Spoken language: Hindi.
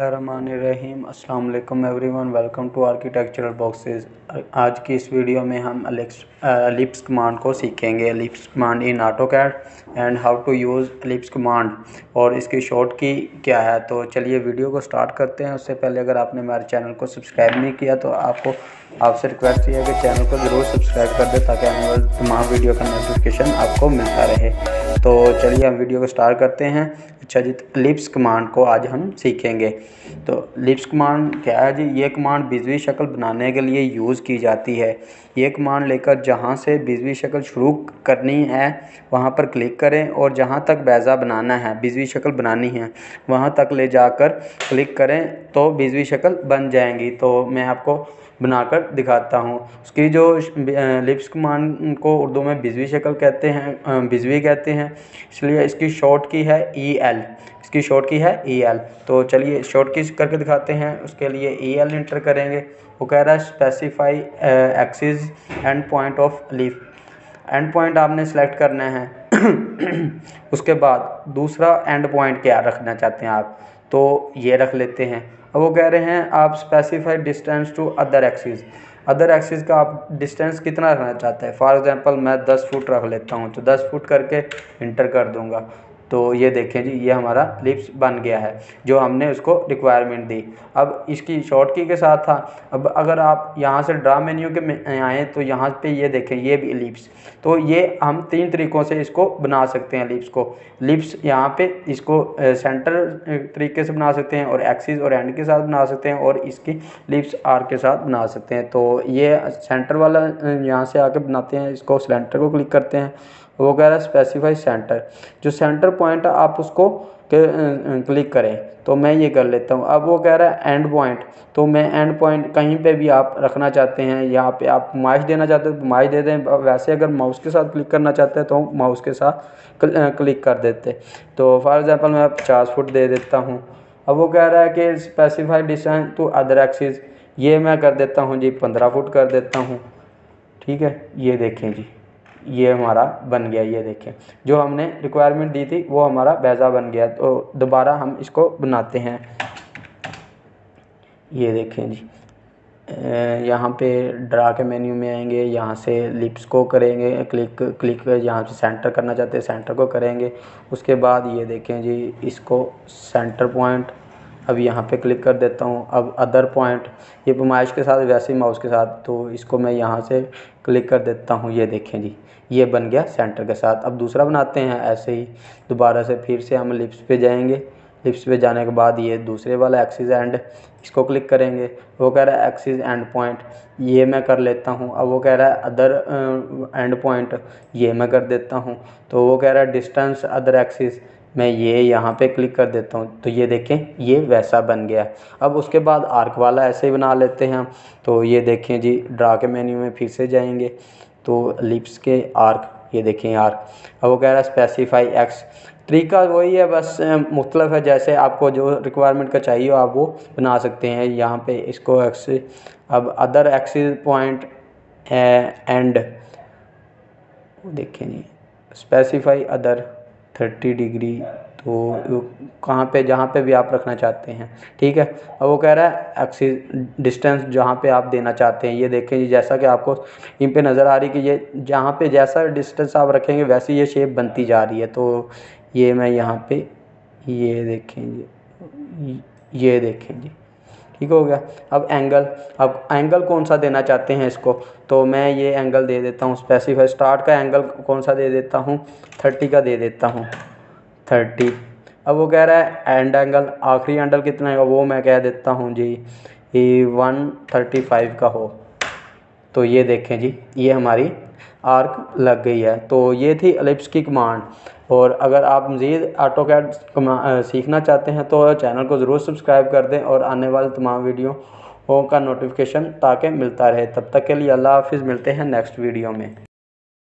बिस्मिल्लाहिर्रहमानिर्रहीम। अस्सलाम वालेकुम everyone, welcome to architectural boxes. आज की इस वीडियो में हम एलिप्स कमांड को सीखेंगे। Ellipse command in AutoCAD and how to use ellipse command और इसकी शॉर्ट की क्या है। तो चलिए वीडियो को स्टार्ट करते हैं। उससे पहले अगर आपने हमारे चैनल को सब्सक्राइब नहीं किया तो आपसे रिक्वेस्ट ये है कि चैनल को ज़रूर सब्सक्राइब कर दें ताकि आने वाले तमाम वीडियो का नोटिफिकेशन आपको मिलता रहे। तो चलिए हम वीडियो को स्टार्ट करते हैं। अच्छा जी, एलिप्स कमांड को आज हम सीखेंगे। तो एलिप्स कमांड क्या है जी? ये कमांड बीजवी शक्ल बनाने के लिए यूज़ की जाती है। ये कमांड लेकर जहाँ से बीजवी शक्ल शुरू करनी है वहाँ पर क्लिक करें और जहाँ तक बेज़ा बनाना है, बीजवी शक्ल बनानी है, वहाँ तक ले जाकर क्लिक करें तो बीजवी शक्ल बन जाएंगी। तो मैं आपको बनाकर दिखाता हूँ। उसकी जो एलिप्स कमांड को उर्दू में बिजवी शक्ल कहते हैं, बिजवी कहते हैं, इसलिए इसकी शॉर्ट की है EL। इसकी शॉर्ट की है EL। तो चलिए शॉर्ट की करके दिखाते हैं। उसके लिए EL इंटर करेंगे। वो कह रहा है specify axis and point of leaf. And point आपने सेलेक्ट करना है। उसके बाद दूसरा एंड पॉइंट क्या रखना चाहते हैं आप, तो ये रख लेते हैं। अब वो कह रहे हैं आप specify distance to other axis. Other axis का आप डिस्टेंस कितना रखना चाहते हैं। फॉर एग्जांपल मैं 10 फुट रख लेता हूँ, तो 10 फुट करके इंटर कर दूँगा। तो ये देखें जी, ये हमारा एलिप्स बन गया है जो हमने उसको रिक्वायरमेंट दी। अब इसकी शॉर्ट की के साथ था। अब अगर आप यहाँ से ड्रा मेन्यू के आएँ तो यहाँ पे ये देखें, ये भी एलिप्स। तो ये हम 3 तरीक़ों से इसको बना सकते हैं एलिप्स को। एलिप्स यहाँ पे इसको सेंटर तरीके से बना सकते हैं और एक्सिस और एंड के साथ बना सकते हैं और इसकी एलिप्स आर्क के साथ बना सकते हैं। तो ये सेंटर वाला यहाँ से आके बनाते हैं। इसको सेंटर को क्लिक करते हैं। वो कह रहा है स्पेसिफाई सेंटर। जो सेंटर पॉइंट है आप उसको क्लिक करें। तो मैं ये कर लेता हूँ। अब वो कह रहा है एंड पॉइंट। तो मैं एंड पॉइंट कहीं पे भी आप रखना चाहते हैं, यहाँ पे आप माउस देना चाहते हैं तो माउस दे दें। वैसे अगर माउस के साथ क्लिक करना चाहते हैं तो माउस के साथ क्लिक कर देते। तो फॉर एग्जांपल मैं 50 फुट दे देता हूँ। अब वो कह रहा है कि specify distance to other axis. ये मैं कर देता हूँ जी, 15 फुट कर देता हूँ। ठीक है, ये देखें जी, ये हमारा बन गया। ये देखें, जो हमने रिक्वायरमेंट दी थी वो हमारा बेज़ा बन गया। तो दोबारा हम इसको बनाते हैं। ये देखें जी, यहाँ पे ड्रा के मेन्यू में आएंगे, यहाँ से लिप्स को करेंगे क्लिक यहाँ से सेंटर करना चाहते हैं सेंटर को करेंगे। उसके बाद ये देखें जी, इसको सेंटर पॉइंट अब यहाँ पे क्लिक कर देता हूँ। अब अदर पॉइंट, ये माउस के साथ वैसे ही माउस के साथ, तो इसको मैं यहाँ से क्लिक कर देता हूँ। ये देखें जी, ये बन गया सेंटर के साथ। अब दूसरा बनाते हैं ऐसे ही। दोबारा से फिर से हम लिप्स पे जाएंगे। लिप्स पे जाने के बाद ये दूसरे वाला एक्सिस एंड, इसको क्लिक करेंगे। वो कह रहा है एक्सिस एंड पॉइंट, ये मैं कर लेता हूँ। अब वो कह रहा है अदर एंड पॉइंट, ये मैं कर देता हूँ। तो वो कह रहा है डिस्टेंस अदर एक्सिस, मैं ये यहाँ पे क्लिक कर देता हूँ। तो ये देखें, ये वैसा बन गया। अब उसके बाद आर्क वाला ऐसे ही बना लेते हैं हम। तो ये देखें जी, ड्रा के मेन्यू में फिर से जाएंगे तो लिप्स के आर्क, ये देखें आर्क। अब वो कह रहा है स्पेसिफाई एक्स। तरीका वही है, बस मुख्तलिफ है। जैसे आपको जो रिक्वायरमेंट का चाहिए आप वो बना सकते हैं। यहाँ पे इसको एक्स, अब अदर एक्सिस पॉइंट एंड, देखें जी स्पेसिफाई अदर 30 डिग्री। तो कहाँ पे, जहाँ पे भी आप रखना चाहते हैं। ठीक है। अब वो कह रहा है एक्सिस डिस्टेंस जहाँ पे आप देना चाहते हैं। ये देखें जी, जैसा कि आपको इन पे नज़र आ रही है कि ये जहाँ पे जैसा डिस्टेंस आप रखेंगे वैसे ये शेप बनती जा रही है। तो ये मैं यहाँ पे, ये देखें जी, ये देखें जी, ठीक हो गया। अब एंगल, अब एंगल कौन सा देना चाहते हैं इसको, तो मैं ये एंगल दे देता हूँ। स्पेसिफाई स्टार्ट का एंगल कौन सा दे देता हूँ, 30 का दे देता हूँ, 30। अब वो कह रहा है एंड एंगल, आखिरी एंगल कितना है वो मैं कह देता हूँ जी 135 का हो। तो ये देखें जी, ये हमारी आर्क लग गई है। तो ये थी एलिप्स की कमांड। और अगर आप मज़ीद ऑटोकैड सीखना चाहते हैं तो चैनल को ज़रूर सब्सक्राइब कर दें और आने वाले तमाम वीडियो का नोटिफिकेशन ताकि मिलता रहे। तब तक के लिए अल्लाह हाफिज़, मिलते हैं नेक्स्ट वीडियो में।